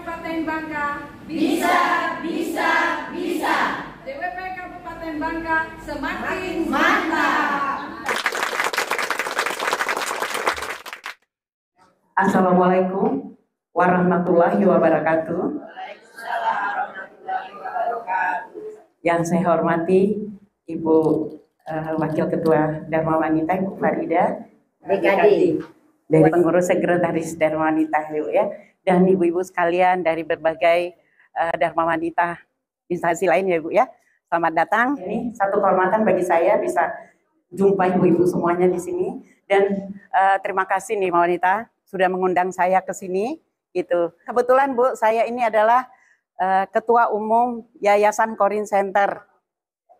Kabupaten Bangka bisa, bisa, bisa. DWP Kabupaten Bangka semakin mantap. Assalamualaikum warahmatullahi wabarakatuh. Yang saya hormati Ibu Wakil Ketua Dharma Wanita Ibu Farida DKD dari pengurus sekretaris Dharma Wanita ya, dan ibu-ibu sekalian dari berbagai Dharma Wanita instansi lain ya Bu ya. Selamat datang. Ini satu kehormatan bagi saya bisa jumpa ibu-ibu semuanya di sini, dan terima kasih nih Wanita sudah mengundang saya ke sini gitu. Kebetulan Bu, saya ini adalah Ketua Umum Yayasan Korin Center.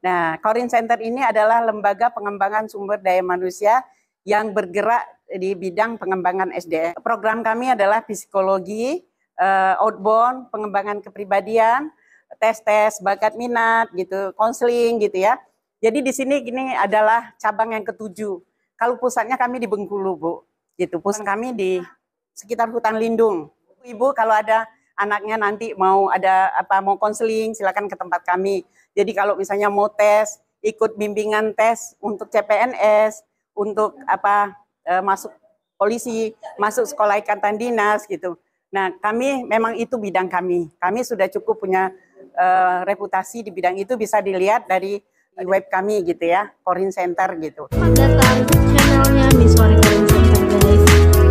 Nah, Korin Center ini adalah lembaga pengembangan sumber daya manusia yang bergerak di bidang pengembangan SDM. Program kami adalah psikologi, outbound, pengembangan kepribadian, tes-tes bakat minat gitu, konseling gitu ya. Jadi di sini gini adalah cabang yang ketujuh. Kalau pusatnya kami di Bengkulu Bu, gitu. Pusat kami di sekitar hutan lindung. Ibu kalau ada anaknya nanti mau mau konseling, silakan ke tempat kami. Jadi kalau misalnya mau tes, ikut bimbingan tes untuk CPNS, untuk masuk polisi, masuk sekolah ikatan dinas gitu. Nah, kami memang itu bidang kami. Kami sudah cukup punya reputasi di bidang itu, bisa dilihat dari web kami gitu ya, Korin Center gitu. Selamat datang di channelnya Miss Wari Korin Center guys.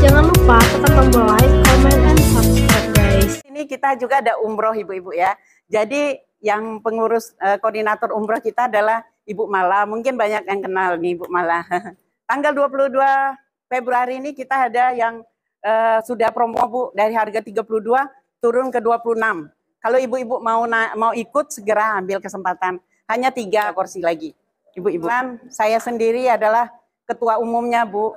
Jangan lupa tekan tombol like, comment, and subscribe guys. Ini kita juga ada umroh ibu-ibu ya. Jadi yang pengurus koordinator umroh kita adalah Ibu Mala. Mungkin banyak yang kenal nih Ibu Mala. Tanggal 22 Februari ini kita ada yang sudah promo Bu, dari harga 32 turun ke 26. Kalau ibu-ibu mau ikut segera ambil kesempatan. Hanya 3 kursi lagi. Ibu-ibu. Saya sendiri adalah ketua umumnya Bu.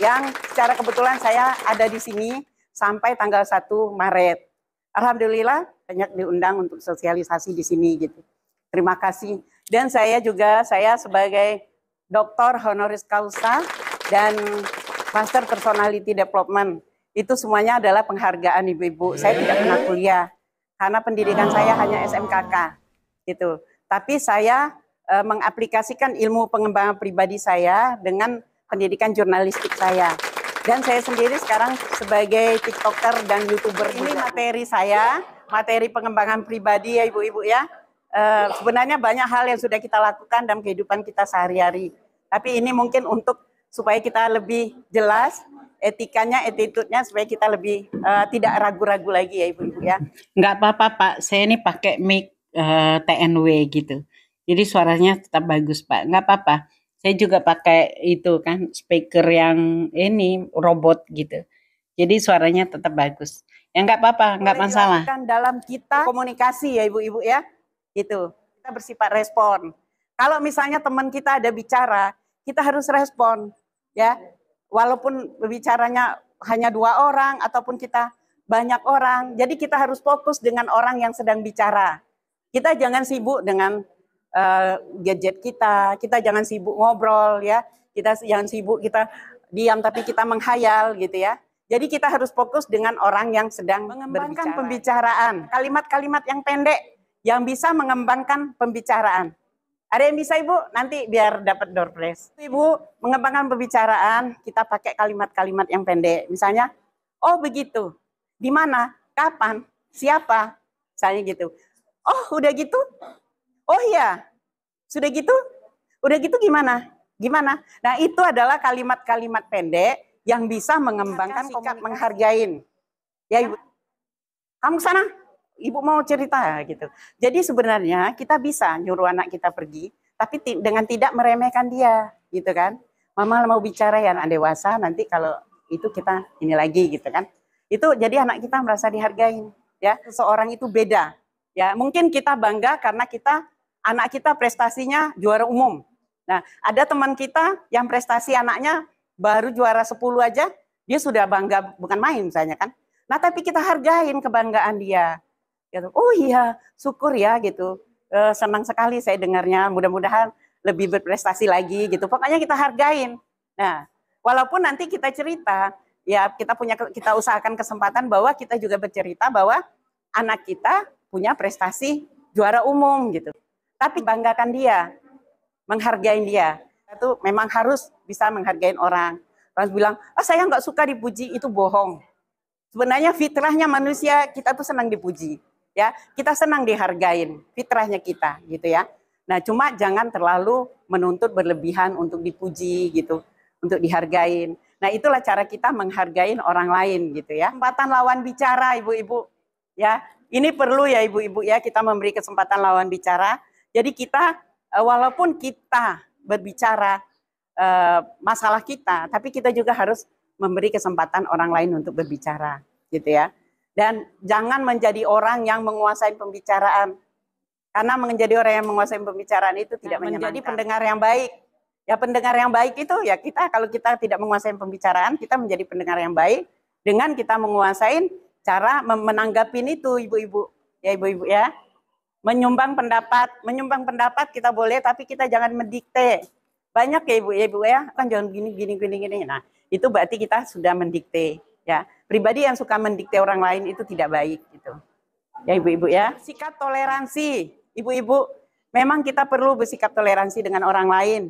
Yang secara kebetulan saya ada di sini sampai tanggal 1 Maret. Alhamdulillah banyak diundang untuk sosialisasi di sini gitu. Terima kasih. Dan saya sebagai Doktor Honoris Causa dan Master Personality Development. Itu semuanya adalah penghargaan ibu-ibu. Saya tidak pernah kuliah karena pendidikan saya hanya SMKK gitu. Tapi saya mengaplikasikan ilmu pengembangan pribadi saya dengan pendidikan jurnalistik saya. Dan saya sendiri sekarang sebagai TikToker dan YouTuber. Ini materi saya, materi pengembangan pribadi ya ibu-ibu ya. Sebenarnya banyak hal yang sudah kita lakukan dalam kehidupan kita sehari-hari. Tapi ini mungkin untuk supaya kita lebih jelas etikanya, attitude-nya, supaya kita lebih tidak ragu-ragu lagi ya ibu-ibu ya. Nggak apa-apa Pak, saya ini pakai mic TNW gitu. Jadi suaranya tetap bagus Pak, nggak apa-apa. Saya juga pakai itu kan speaker yang ini robot gitu. Jadi suaranya tetap bagus. Ya nggak apa-apa, nggak masalah. Dalam kita komunikasi ya ibu-ibu ya, gitu. Kita bersifat respon. Kalau misalnya teman kita ada bicara, kita harus respon, ya. Walaupun bicaranya hanya 2 orang ataupun kita banyak orang, jadi kita harus fokus dengan orang yang sedang bicara. Kita jangan sibuk dengan gadget kita jangan sibuk ngobrol ya, kita jangan sibuk kita diam tapi kita menghayal gitu ya. Jadi kita harus fokus dengan orang yang sedang mengembangkan pembicaraan, kalimat-kalimat yang pendek yang bisa mengembangkan pembicaraan. Ada yang bisa Ibu? Nanti biar dapat door prize. Ibu mengembangkan pembicaraan, kita pakai kalimat-kalimat yang pendek. Misalnya, oh begitu, di mana, kapan, siapa, misalnya gitu. Oh udah gitu? Oh iya, sudah gitu? Udah gitu gimana? Gimana? Nah itu adalah kalimat-kalimat pendek yang bisa mengembangkan sikap menghargain. Ya Ibu, kamu sana, Ibu mau cerita gitu. Jadi sebenarnya kita bisa nyuruh anak kita pergi, tapi dengan tidak meremehkan dia, gitu kan. Mama mau bicara ya anak dewasa, nanti kalau itu kita ini lagi gitu kan. Itu jadi anak kita merasa dihargain. Ya, seseorang itu beda. Ya, mungkin kita bangga karena anak kita prestasinya juara umum. Nah, ada teman kita yang prestasi anaknya baru juara 10 aja, dia sudah bangga, bukan main misalnya kan. Nah, tapi kita hargain kebanggaan dia. Gitu. Oh iya, syukur ya gitu. Senang sekali saya dengarnya, mudah-mudahan lebih berprestasi lagi gitu. Pokoknya kita hargain. Nah, walaupun nanti kita cerita, ya kita usahakan kesempatan bahwa kita juga bercerita bahwa anak kita punya prestasi juara umum gitu. Tapi banggakan dia, menghargai dia. Itu memang harus bisa menghargai orang. Orang bilang, saya nggak suka dipuji, itu bohong. Sebenarnya fitrahnya manusia, kita tuh senang dipuji. Ya, kita senang dihargain, fitrahnya kita gitu ya. Nah, cuma jangan terlalu menuntut berlebihan untuk dipuji gitu, untuk dihargain. Nah, itulah cara kita menghargai orang lain gitu ya. Kesempatan lawan bicara, ibu-ibu. Ya, ini perlu ya ibu-ibu ya, kita memberi kesempatan lawan bicara. Jadi kita walaupun kita berbicara masalah kita, tapi kita juga harus memberi kesempatan orang lain untuk berbicara, gitu ya. Dan jangan menjadi orang yang menguasai pembicaraan. Karena menjadi orang yang menguasai pembicaraan itu tidak menyenangkan. Menjadi pendengar yang baik. Ya, pendengar yang baik itu ya kita, kalau kita tidak menguasai pembicaraan, kita menjadi pendengar yang baik dengan kita menguasai cara menanggapi itu, ibu-ibu. Ya, ibu-ibu ya. Menyumbang pendapat kita boleh, tapi kita jangan mendikte. Banyak ya ibu ya, kan jangan gini. Nah, itu berarti kita sudah mendikte. Ya, pribadi yang suka mendikte orang lain itu tidak baik gitu. Ya ibu-ibu ya, sikap toleransi. Ibu-ibu, memang kita perlu bersikap toleransi dengan orang lain.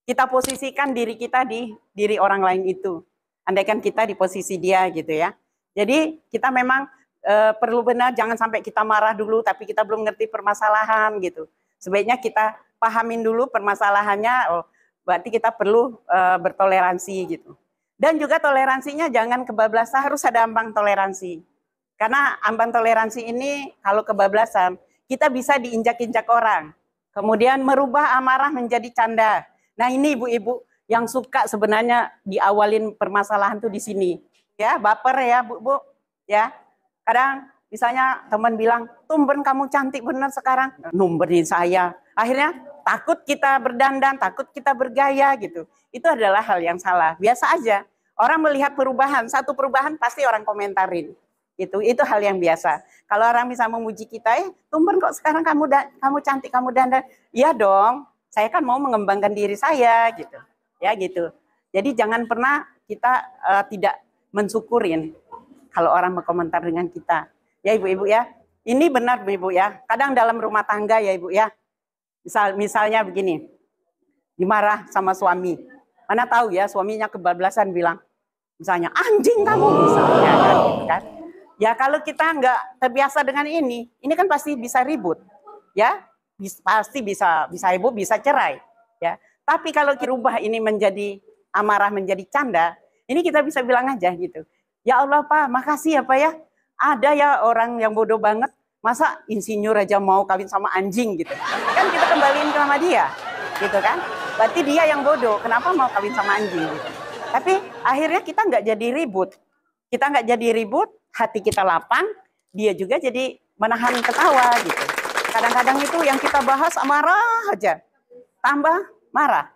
Kita posisikan diri kita di diri orang lain itu. Andaikan kita di posisi dia gitu ya. Jadi kita memang perlu benar, jangan sampai kita marah dulu tapi kita belum ngerti permasalahan gitu. Sebaiknya kita pahamin dulu permasalahannya, berarti kita perlu bertoleransi gitu. Dan juga toleransinya jangan kebablasan, harus ada ambang toleransi. Karena ambang toleransi ini kalau kebablasan, kita bisa diinjak-injak orang. Kemudian merubah amarah menjadi canda. Nah ini ibu-ibu yang suka sebenarnya diawalin permasalahan tuh di sini. Ya, baper ya bu, ya. Kadang misalnya teman bilang, tumben kamu cantik benar sekarang. Numberin saya. Akhirnya takut kita berdandan, takut kita bergaya gitu. Itu adalah hal yang salah. Biasa aja. Orang melihat perubahan, satu perubahan pasti orang komentarin. Itu hal yang biasa. Kalau orang bisa memuji kita, tumben kok sekarang kamu cantik, kamu dandan. Iya dong, saya kan mau mengembangkan diri saya gitu. Ya gitu. Jadi jangan pernah kita tidak mensyukurin kalau orang berkomentar dengan kita. Ya ibu-ibu ya. Ini benar ibu ya. Kadang dalam rumah tangga ya ibu ya. Misalnya begini, dimarah sama suami. Mana tahu ya suaminya kebablasan bilang, misalnya anjing kamu misalnya kan. Ya kalau kita nggak terbiasa dengan ini kan pasti bisa ribut, ya pasti bisa ibu bisa cerai, ya. Tapi kalau kita rubah ini menjadi amarah menjadi canda, ini kita bisa bilang aja gitu. Ya Allah Pak, makasih ya Pak ya. Ada ya orang yang bodoh banget, masa insinyur aja mau kawin sama anjing gitu. Kan kita kembaliin ke sama dia, gitu kan. Berarti dia yang bodoh, kenapa mau kawin sama anjing gitu. Tapi akhirnya kita nggak jadi ribut. Kita nggak jadi ribut, hati kita lapang, dia juga jadi menahan ketawa gitu. Kadang-kadang itu yang kita bahas marah aja, tambah marah.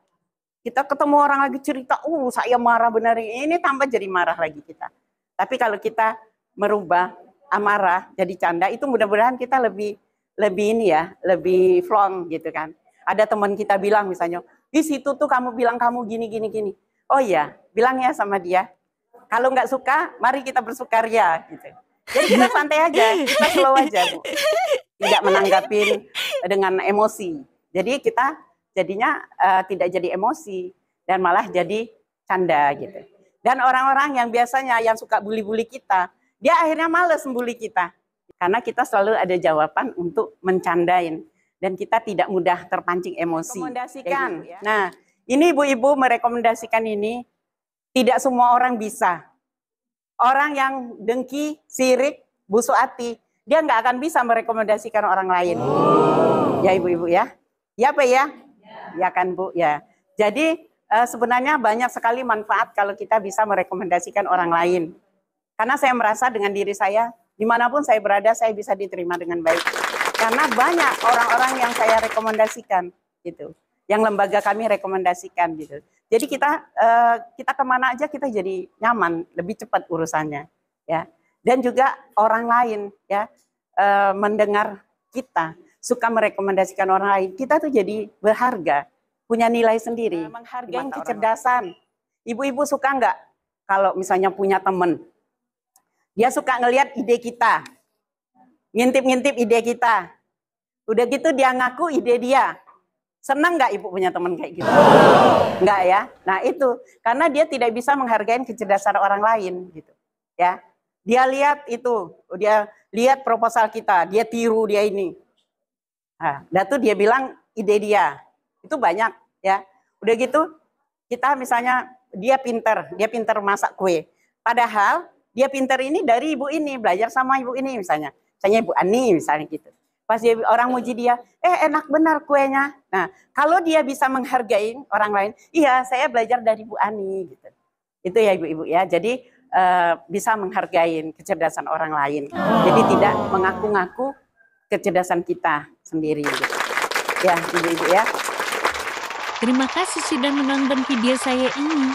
Kita ketemu orang lagi cerita, saya marah benar ini, tambah jadi marah lagi kita. Tapi kalau kita merubah amarah jadi canda, itu mudah-mudahan kita lebih ini ya, lebih flong gitu kan. Ada teman kita bilang misalnya, di situ tuh kamu bilang kamu gini. Oh iya, bilang ya sama dia. Kalau nggak suka, mari kita bersukaria gitu. Jadi kita santai aja, kita slow aja Bu. Tidak menanggapin dengan emosi. Jadi kita jadinya tidak jadi emosi dan malah jadi canda gitu. Dan orang-orang yang biasanya yang suka bully-bully kita, dia akhirnya males membuli kita. Karena kita selalu ada jawaban untuk mencandain. Dan kita tidak mudah terpancing emosi. Rekomendasikan. Ya. Nah, ini ibu-ibu merekomendasikan ini, tidak semua orang bisa. Orang yang dengki, sirik, busuk hati, dia nggak akan bisa merekomendasikan orang lain. Ya ibu-ibu ya. Ya Pak ya? Ya kan Bu ya. Jadi sebenarnya banyak sekali manfaat kalau kita bisa merekomendasikan orang lain. Karena saya merasa dengan diri saya, dimanapun saya berada, saya bisa diterima dengan baik. Karena banyak orang-orang yang saya rekomendasikan, gitu. Yang lembaga kami rekomendasikan, gitu. Jadi kita kemana aja kita jadi nyaman, lebih cepat urusannya, ya. Dan juga orang lain, ya, mendengar kita, suka merekomendasikan orang lain, kita tuh jadi berharga, punya nilai sendiri. Menghargai kecerdasan. Ibu-ibu suka nggak kalau misalnya punya teman? Dia suka ngelihat ide kita. ngintip-ngintip ide kita. Udah gitu dia ngaku ide dia. Senang nggak ibu punya teman kayak gitu? Nggak ya? Nah itu, karena dia tidak bisa menghargai kecerdasan orang lain gitu. Ya, dia lihat itu, dia lihat proposal kita, dia tiru dia ini. Nah, dan tuh dia bilang ide dia, itu banyak ya. Udah gitu, kita misalnya dia pinter masak kue. Padahal dia pinter ini dari ibu ini, belajar sama ibu ini misalnya Ibu Ani misalnya gitu. Pas dia, orang muji dia, enak benar kuenya. Nah, kalau dia bisa menghargai orang lain, iya saya belajar dari Bu Ani gitu. Itu ya ibu-ibu ya. Jadi bisa menghargai kecerdasan orang lain. Jadi tidak mengaku-ngaku kecerdasan kita sendiri gitu. Ya, ibu-ibu ya. Terima kasih sudah menonton video saya ini.